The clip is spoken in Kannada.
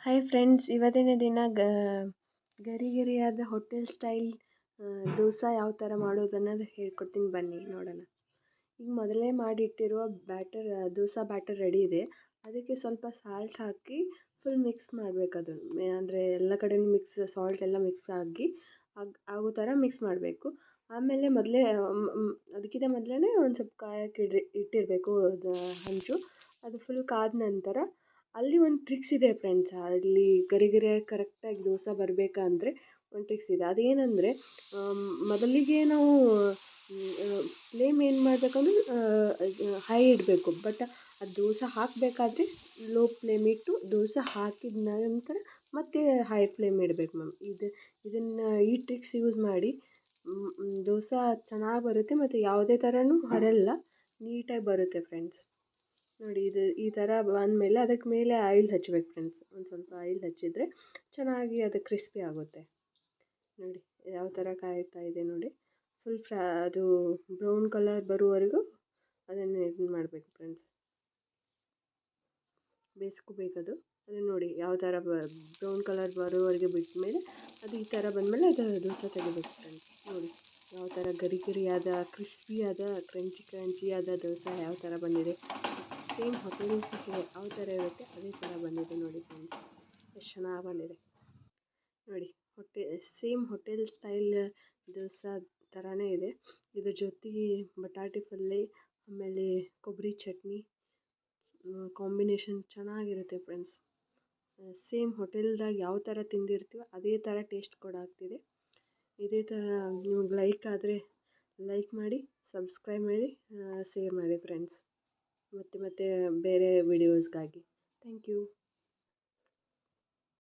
ಹಾಯ್ ಫ್ರೆಂಡ್ಸ್, ಇವತ್ತಿನ ದಿನ ಗರಿಗರಿಯಾದ ಹೋಟೆಲ್ ಸ್ಟೈಲ್ ದೋಸೆ ಯಾವ ಥರ ಮಾಡೋದನ್ನೋದು ಹೇಳ್ಕೊಡ್ತೀನಿ, ಬನ್ನಿ ನೋಡೋಣ. ಈಗ ಮೊದಲೇ ಮಾಡಿಟ್ಟಿರುವ ದೋಸೆ ಬ್ಯಾಟರ್ ರೆಡಿ ಇದೆ. ಅದಕ್ಕೆ ಸ್ವಲ್ಪ ಸಾಲ್ಟ್ ಹಾಕಿ ಫುಲ್ ಮಿಕ್ಸ್ ಮಾಡಬೇಕು. ಅದನ್ನು ಅಂದರೆ ಎಲ್ಲ ಕಡೆಯೂ ಸಾಲ್ಟ್ ಎಲ್ಲ ಮಿಕ್ಸ್ ಆಗೋ ಥರ ಮಿಕ್ಸ್ ಮಾಡಬೇಕು. ಆಮೇಲೆ ಅದಕ್ಕಿಂತ ಮೊದಲೇ ಒಂದು ಸ್ವಲ್ಪ ಕಾಯಕ್ಕೆ ಇಟ್ಟಿರಬೇಕು ಹಂಚು. ಅದು ಫುಲ್ ಕಾದ ನಂತರ ಅಲ್ಲಿ ಒಂದು ಟ್ರಿಕ್ಸ್ ಇದೆ ಫ್ರೆಂಡ್ಸ್. ಅಲ್ಲಿ ಗರಿ ಕರೆಕ್ಟಾಗಿ ದೋಸೆ ಬರಬೇಕಂದ್ರೆ ಒಂದು ಟ್ರಿಕ್ಸ್ ಇದೆ. ಅದೇನೆಂದರೆ, ಮೊದಲಿಗೆ ನಾವು ಫ್ಲೇಮ್ ಏನು ಮಾಡಬೇಕಂದ್ರೆ ಹೈ ಇಡಬೇಕು. ಬಟ್ ಅದು ದೋಸೆ ಹಾಕಬೇಕಾದ್ರೆ ಲೋ ಫ್ಲೇಮ್ ಇಟ್ಟು ದೋಸೆ ಹಾಕಿದ ನಂತರ ಮತ್ತೆ ಹೈ ಫ್ಲೇಮ್ ಇಡಬೇಕು ಮ್ಯಾಮ್. ಈ ಟ್ರಿಕ್ಸ್ ಯೂಸ್ ಮಾಡಿ ದೋಸೆ ಚೆನ್ನಾಗಿ ಬರುತ್ತೆ ಮತ್ತು ಯಾವುದೇ ಥರನೂ ಹರಲ್ಲ, ನೀಟಾಗಿ ಬರುತ್ತೆ ಫ್ರೆಂಡ್ಸ್. ನೋಡಿ, ಈ ಥರ ಬಂದಮೇಲೆ ಅದಕ್ಕೆ ಮೇಲೆ ಆಯಿಲ್ ಹಚ್ಚಬೇಕು ಫ್ರೆಂಡ್ಸ್. ಒಂದು ಸ್ವಲ್ಪ ಆಯಿಲ್ ಹಚ್ಚಿದರೆ ಚೆನ್ನಾಗಿ ಅದು ಕ್ರಿಸ್ಪಿ ಆಗುತ್ತೆ. ನೋಡಿ ಯಾವ ಥರ ಕಾಯ್ತಾ ಇದೆ ನೋಡಿ. ಫುಲ್ ಅದು ಬ್ರೌನ್ ಕಲರ್ ಬರುವವರೆಗೂ ಅದನ್ನು ಇದನ್ನು ಮಾಡಬೇಕು ಫ್ರೆಂಡ್ಸ್, ಬೇಯಿಸ್ಕೋಬೇಕದು. ಅದನ್ನು ನೋಡಿ ಯಾವ ಥರ ಬ್ರೌನ್ ಕಲರ್ ಬರೋವರೆಗೆ ಬಿಟ್ಟ ಮೇಲೆ ಅದು ಈ ಥರ ಬಂದಮೇಲೆ ಅದು ದೋಸೆ ತೆಗಿಬೇಕು ಫ್ರೆಂಡ್ಸ್. ನೋಡಿ ಯಾವ ಥರ ಗರಿಯಾದ ಕ್ರಿಸ್ಪಿಯಾದ ಕ್ರಂಚಿಯಾದ ದೋಸೆ ಯಾವ ಥರ ಬಂದಿದೆ. ಸೇಮ್ ಹೋಟೆಲ್ ಯಾವ ಥರ ಇರುತ್ತೆ ಅದೇ ಥರ ಬಂದಿದೆ ನೋಡಿ ಫ್ರೆಂಡ್ಸ್. ಎಷ್ಟು ಚೆನ್ನಾಗಿ ಬಂದಿದೆ ನೋಡಿ. ಸೇಮ್ ಹೋಟೆಲ್ ಸ್ಟೈಲ್ ದೋಸೆ ಥರನೇ ಇದೆ. ಇದ್ರ ಜೊತೆಗೆ ಬಟಾಟೆ ಪಲ್ಯ ಆಮೇಲೆ ಕೊಬ್ಬರಿ ಚಟ್ನಿ ಕಾಂಬಿನೇಷನ್ ಚೆನ್ನಾಗಿರುತ್ತೆ ಫ್ರೆಂಡ್ಸ್. ಸೇಮ್ ಹೋಟೆಲ್ದಾಗ ಯಾವ ಥರ ತಿಂದಿರ್ತೀವೋ ಅದೇ ಥರ ಟೇಸ್ಟ್ ಕೊಡಾಗ್ತಿದೆ. ಇದೇ ಥರ ನಿಮ್ಗೆ ಲೈಕ್ ಆದರೆ ಲೈಕ್ ಮಾಡಿ, ಸಬ್ಸ್ಕ್ರೈಬ್ ಮಾಡಿ, ಶೇರ್ ಮಾಡಿ ಫ್ರೆಂಡ್ಸ್. ಮತ್ತೆ ಬೇರೆ ವಿಡಿಯೋಸ್ಗಾಗಿ ಥ್ಯಾಂಕ್ ಯು.